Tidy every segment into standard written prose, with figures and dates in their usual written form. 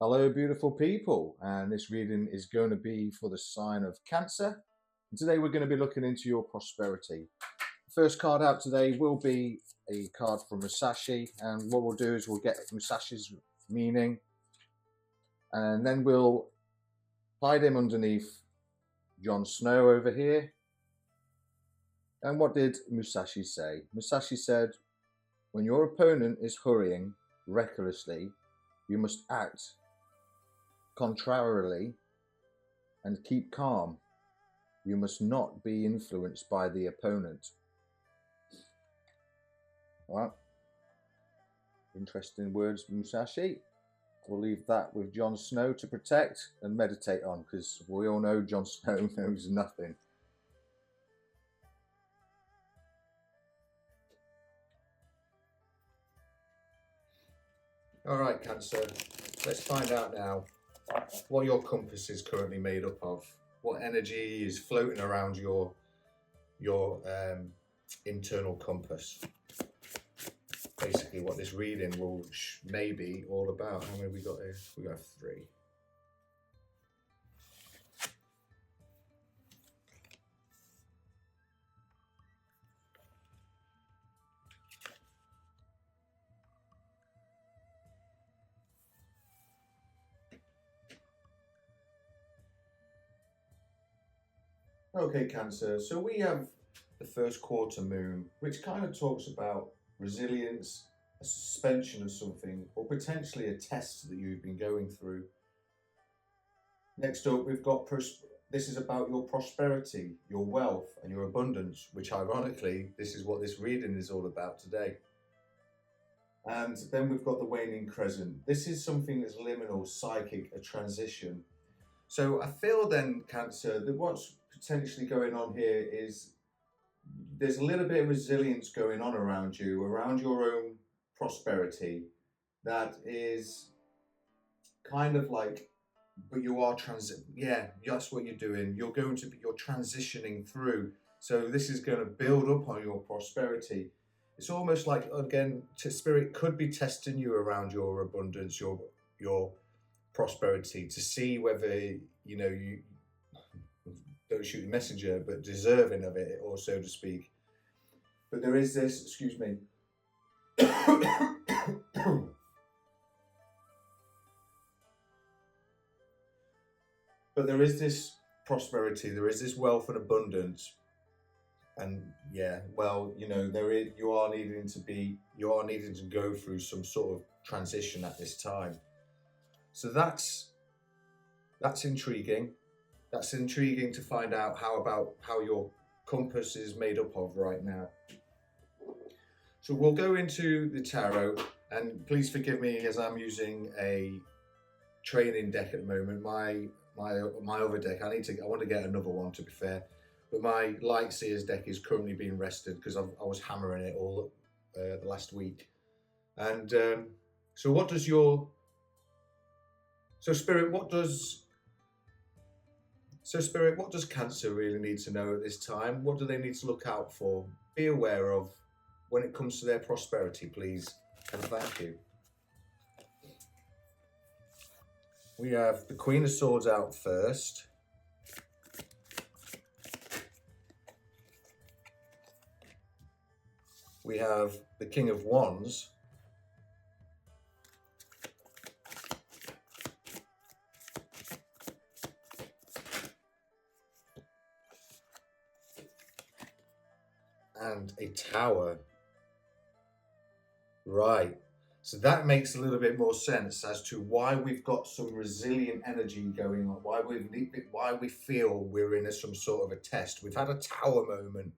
Hello, beautiful people, and this reading is going to be for the sign of Cancer. And today we're going to be looking into your prosperity. The first card out today will be a card from Musashi, and what we'll do is we'll get Musashi's meaning, and then we'll hide him underneath Jon Snow over here. And what did Musashi say? Musashi said, when your opponent is hurrying recklessly, you must act contrarily and keep calm. You must not be influenced by the opponent. Well, interesting words, Musashi. We'll leave that with Jon Snow to protect and meditate on, because we all know Jon Snow knows nothing. All right, Cancer, let's find out now what your compass is currently made up of. What energy is floating around your internal compass. Basically what this reading will maybe all about. How many we got here? We got 3. Okay, Cancer, so we have the first quarter moon, which kind of talks about resilience, a suspension of something, or potentially a test that you've been going through. Next up, we've got this is about your prosperity, your wealth, and your abundance, which ironically, this is what this reading is all about today. And then we've got the waning crescent. This is something that's liminal, psychic, a transition. So I feel then, Cancer, that what's potentially going on here is there's a little bit of resilience going on around you, around your own prosperity, that is kind of like, but you are that's what you're doing. You're transitioning through. So this is going to build up on your prosperity. It's almost like, again, Spirit could be testing you around your abundance, your prosperity, to see whether you don't shoot the messenger, but deserving of it, or so to speak. But there is this, excuse me. But there is this prosperity, there is this wealth and abundance, and you are needing to go through some sort of transition at this time. So that's intriguing. That's intriguing to find out how your compass is made up of right now. So we'll go into the tarot, and please forgive me as I'm using a training deck at the moment. My other deck, I want to get another one, to be fair, but my Light Seers deck is currently being rested because I was hammering it all the last week. And so what does Spirit, what does Cancer really need to know at this time? What do they need to look out for, be aware of when it comes to their prosperity, please? And thank you. We have the Queen of Swords out first. We have the King of Wands. And a Tower. Right. So that makes a little bit more sense as to why we've got some resilient energy going on, why we feel we're in some sort of a test. We've had a Tower moment.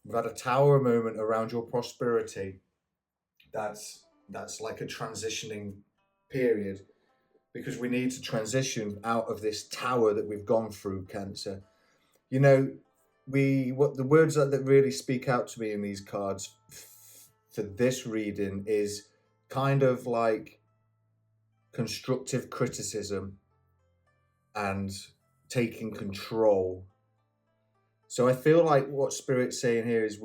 We've had a Tower moment around your prosperity. That's like a transitioning period, because we need to transition out of this Tower that we've gone through, Cancer. What the words that really speak out to me in these cards for this reading is kind of like constructive criticism and taking control. So I feel like what Spirit's saying here is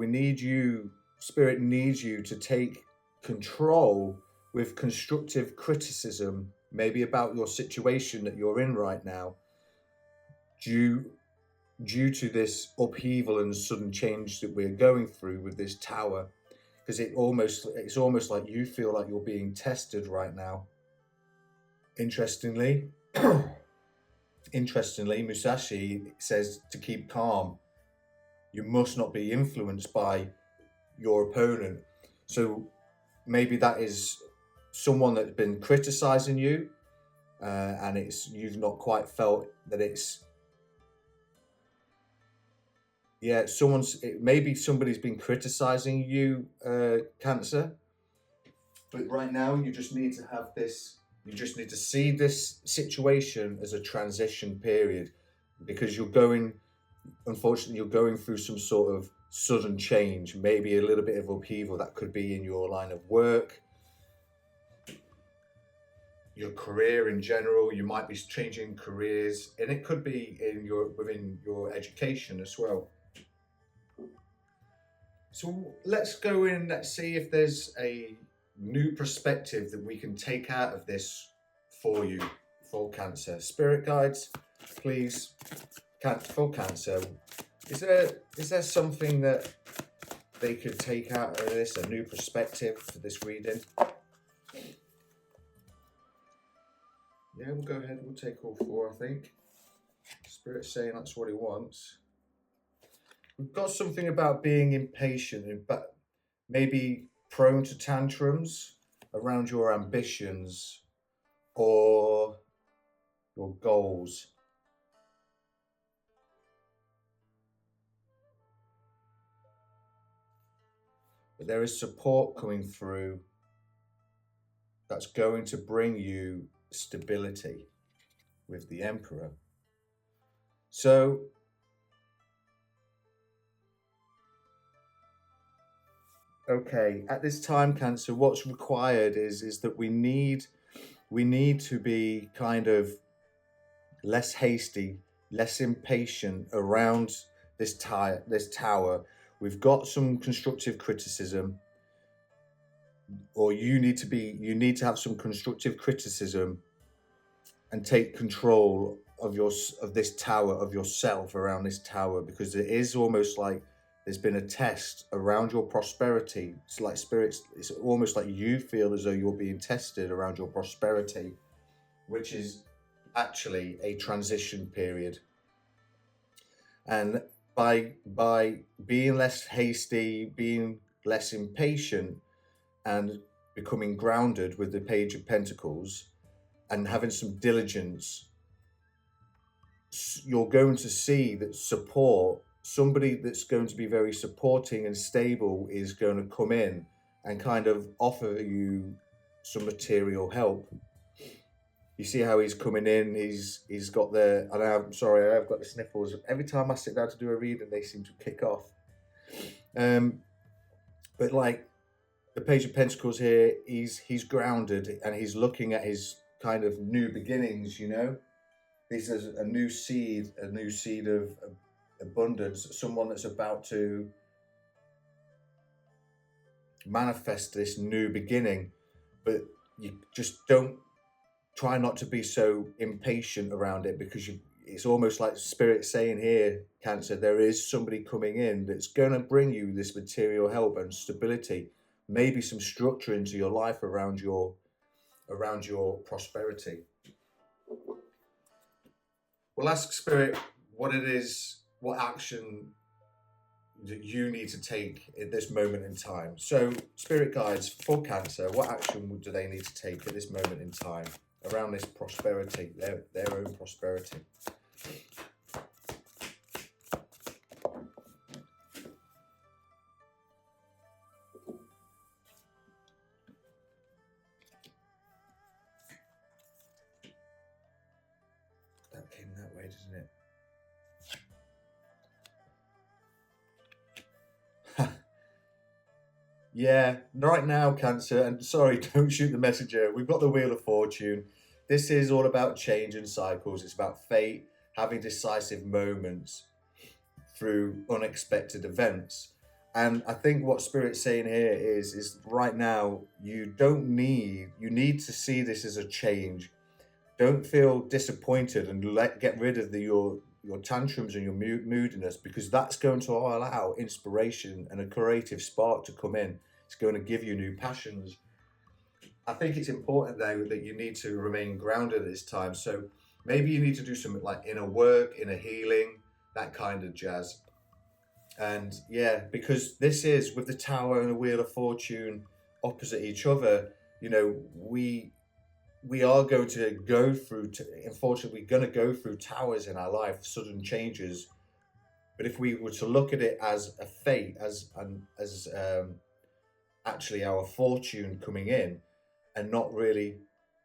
Spirit needs you to take control with constructive criticism maybe about your situation that you're in right now, due to this upheaval and sudden change that we're going through with this tower, because it's almost like you feel like you're being tested right now. Interestingly, Musashi says to keep calm. You must not be influenced by your opponent. So maybe that is someone that's been criticizing you, and you've not quite felt that it's maybe somebody's been criticizing you, Cancer. But right now, you just need to have this. You just need to see this situation as a transition period, because unfortunately, you're going through some sort of sudden change, maybe a little bit of upheaval. That could be in your line of work, your career in general. You might be changing careers, and it could be within your education as well. So let's go in. Let's see if there's a new perspective that we can take out of this for you, for Cancer. Spirit guides, please. For Cancer, is there something that they could take out of this, a new perspective for this reading? Yeah, we'll go ahead. We'll take all four, I think. Spirit's saying that's what he wants. We've got something about being impatient, but maybe prone to tantrums around your ambitions or your goals. But there is support coming through that's going to bring you stability with the Emperor. So okay, at this time, Cancer, what's required is that we need to be kind of less hasty, less impatient around this tower. We've got some constructive criticism, or you need to have some constructive criticism and take control of this tower, of yourself around this tower, because it is almost like there's been a test around your prosperity. It's like spirits, it's almost like you feel as though you're being tested around your prosperity, which is actually a transition period. And by being less hasty, being less impatient, and becoming grounded with the Page of Pentacles and having some diligence, you're going to see that somebody that's going to be very supporting and stable is going to come in and kind of offer you some material help. You see how he's coming in, he's got I'm sorry, I've got the sniffles. Every time I sit down to do a reading, they seem to kick off. But like the Page of Pentacles here, he's grounded and he's looking at his kind of new beginnings, This is a new seed of abundance, someone that's about to manifest this new beginning. But you just don't try not to be so impatient around it, because it's almost like Spirit saying here, Cancer, there is somebody coming in that's going to bring you this material help and stability, maybe some structure into your life around your prosperity. We'll ask Spirit what action that you need to take at this moment in time. So, Spirit guides, for Cancer, what action do they need to take at this moment in time around this prosperity, their own prosperity? That came that way, doesn't it? Yeah, right now, Cancer, and sorry, don't shoot the messenger. We've got the Wheel of Fortune. This is all about change and cycles. It's about fate, having decisive moments through unexpected events. And I think what Spirit's saying here is right now, you need to see this as a change. Don't feel disappointed and get rid of your tantrums and your moodiness, because that's going to allow inspiration and a creative spark to come in. It's going to give you new passions. I think it's important though that you need to remain grounded at this time. So maybe you need to do something like inner work, inner healing, that kind of jazz. And yeah, because this is with the Tower and the Wheel of Fortune opposite each other, you know, we are going to go through, unfortunately, we're going to go through towers in our life, sudden changes. But if we were to look at it as a fate, as actually our fortune coming in, and not really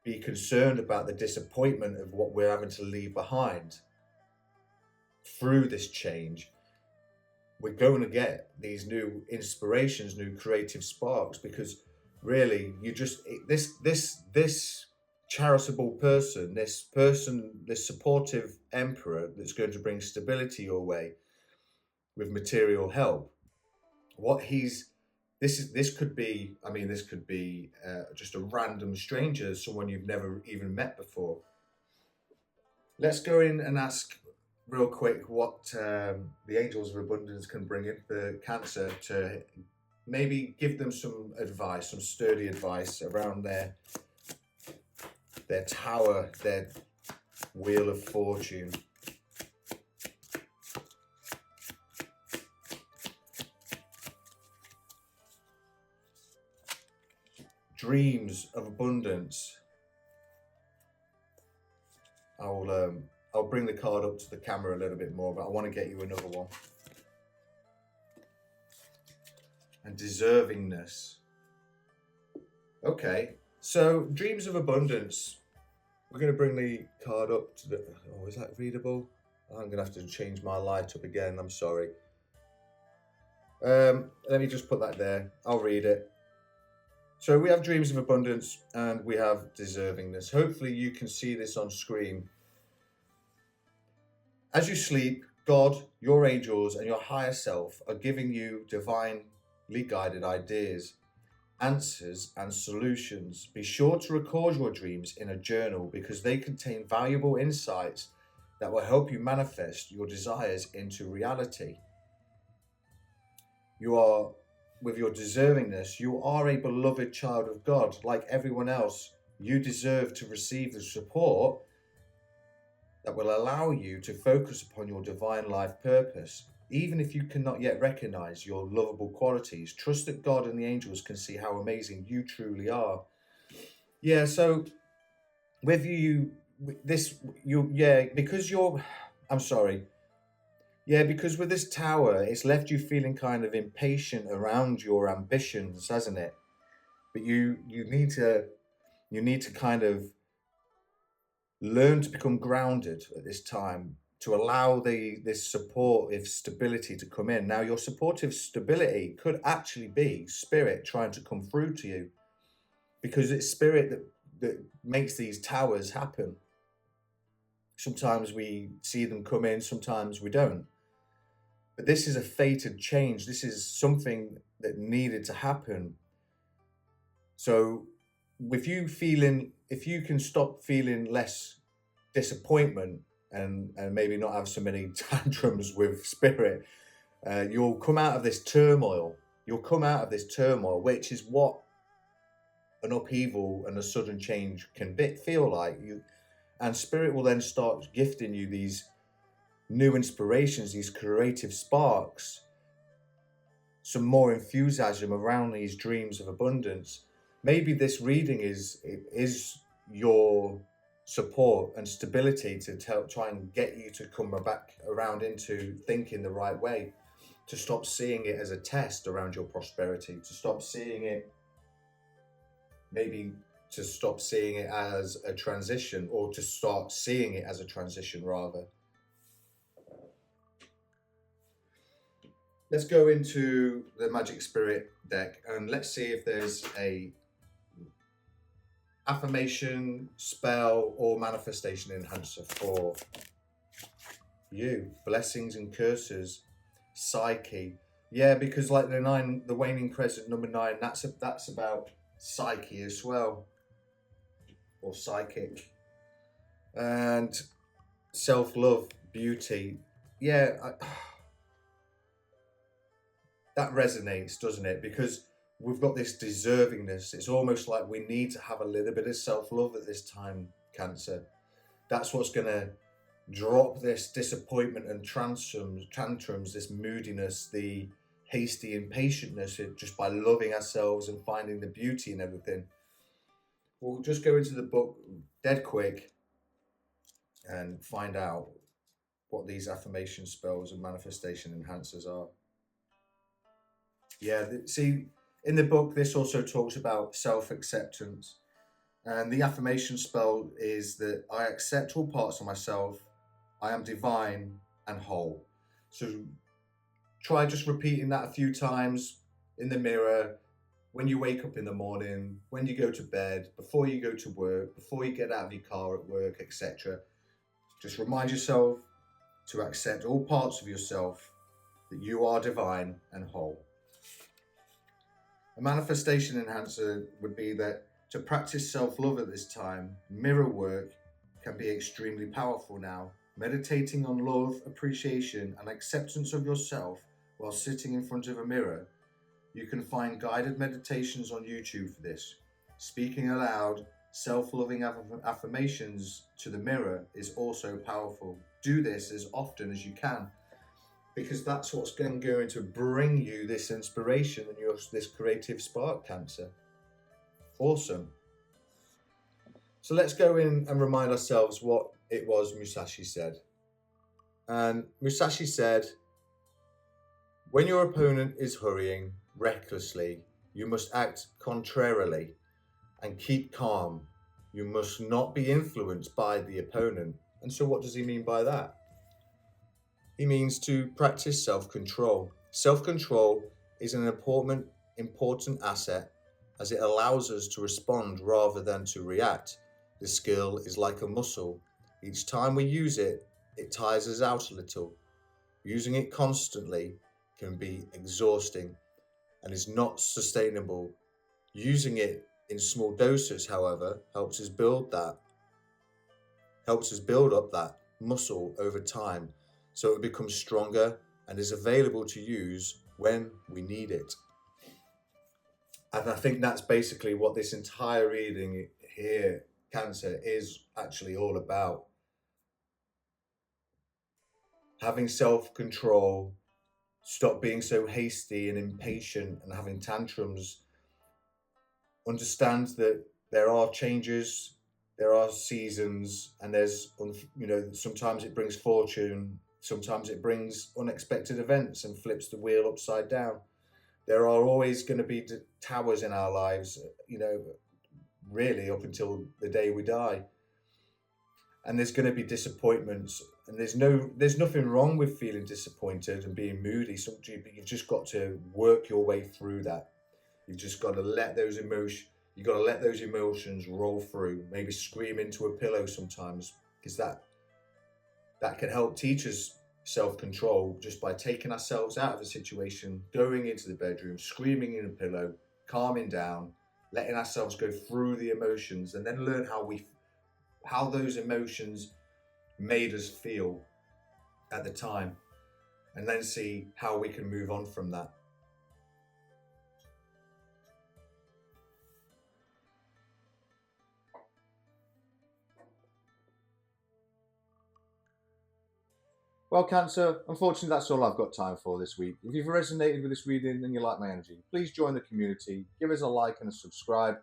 be concerned about the disappointment of what we're having to leave behind through this change, we're going to get these new inspirations, new creative sparks, because really you just this charitable person, this supportive emperor that's going to bring stability your way with material help. This could be, I mean, this could be just a random stranger, someone you've never even met before. Let's go in and ask real quick what the Angels of Abundance can bring in for Cancer, to maybe give them some advice, some sturdy advice around their tower, their Wheel of Fortune. Dreams of abundance. I'll bring the card up to the camera a little bit more, but I want to get you another one. And deservingness. Okay, so dreams of abundance. We're going to bring the card up to the... Oh, is that readable? I'm going to have to change my light up again. I'm sorry. Let me just put that there. I'll read it. So we have dreams of abundance and we have deservingness. Hopefully you can see this on screen. As you sleep, God, your angels, and your higher self are giving you divinely guided ideas, answers, and solutions. Be sure to record your dreams in a journal, because they contain valuable insights that will help you manifest your desires into reality. With your deservingness, you are a beloved child of God. Like everyone else, you deserve to receive the support that will allow you to focus upon your divine life purpose. Even if you cannot yet recognize your lovable qualities, trust that God and the angels can see how amazing you truly are. Yeah, so with because with this tower, it's left you feeling kind of impatient around your ambitions, hasn't it? But you need to kind of learn to become grounded at this time, to allow this supportive stability to come in. Now, your supportive stability could actually be spirit trying to come through to you, because it's spirit that makes these towers happen. Sometimes we see them come in, sometimes we don't. But this is a fated change. This is something that needed to happen. So if you can stop feeling less disappointment and maybe not have so many tantrums with spirit, you'll come out of this turmoil. You'll come out of this turmoil, which is what an upheaval and a sudden change can feel like. And spirit will then start gifting you these new inspirations, these creative sparks, some more enthusiasm around these dreams of abundance. Maybe this reading is your support and stability to try and get you to come back around into thinking the right way, to stop seeing it as a test around your prosperity, to stop seeing it as a transition, or to start seeing it as a transition rather. Let's go into the Magic Spirit deck and let's see if there's a affirmation, spell, or manifestation enhancer for you. Blessings and curses. Psyche. Yeah, because like the waning crescent, number 9, that's about psyche as well, or psychic. And self-love, beauty. Yeah, that resonates, doesn't it? Because we've got this deservingness. It's almost like we need to have a little bit of self-love at this time, Cancer. That's what's going to drop this disappointment and tantrums, this moodiness, the hasty impatientness, just by loving ourselves and finding the beauty in everything. We'll just go into the book dead quick and find out what these affirmation spells and manifestation enhancers are. Yeah, see, in the book, this also talks about self-acceptance. And the affirmation spell is that I accept all parts of myself. I am divine and whole. So try just repeating that a few times in the mirror, when you wake up in the morning, when you go to bed, before you go to work, before you get out of your car at work, etc. Just remind yourself to accept all parts of yourself, that you are divine and whole. A manifestation enhancer would be that to practice self-love at this time, mirror work can be extremely powerful now. Meditating on love, appreciation, and acceptance of yourself while sitting in front of a mirror. You can find guided meditations on YouTube for this. Speaking aloud, self-loving affirmations to the mirror is also powerful. Do this as often as you can, because that's what's going to bring you this inspiration and this creative spark, Cancer. Awesome. So let's go in and remind ourselves what it was Musashi said. And Musashi said, when your opponent is hurrying recklessly, you must act contrarily and keep calm. You must not be influenced by the opponent. And so what does he mean by that? He means to practice self-control. Self-control is an important asset, as it allows us to respond rather than to react. The skill is like a muscle. Each time we use it, it tires us out a little. Using it constantly can be exhausting and is not sustainable. Using it in small doses, however, helps us build up that muscle over time, so it becomes stronger and is available to use when we need it. And I think that's basically what this entire reading here, Cancer, is actually all about. Having self-control, stop being so hasty and impatient and having tantrums. Understand that there are changes, there are seasons, and there's, sometimes it brings fortune, sometimes it brings unexpected events and flips the wheel upside down. There are always going to be towers in our lives, really up until the day we die. And there's going to be disappointments, and there's nothing wrong with feeling disappointed and being moody. But you've just got to work your way through that. You've just got to let those emotions roll through. Maybe scream into a pillow sometimes, because that can help teach us self-control, just by taking ourselves out of a situation, going into the bedroom, screaming in a pillow, calming down, letting ourselves go through the emotions, and then learn how those emotions made us feel at the time, and then see how we can move on from that. Well, Cancer, unfortunately, that's all I've got time for this week. If you've resonated with this reading and you like my energy, please join the community, give us a like and a subscribe,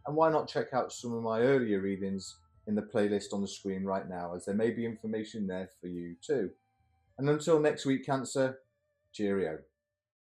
and why not check out some of my earlier readings in the playlist on the screen right now, as there may be information there for you too. And until next week, Cancer, cheerio.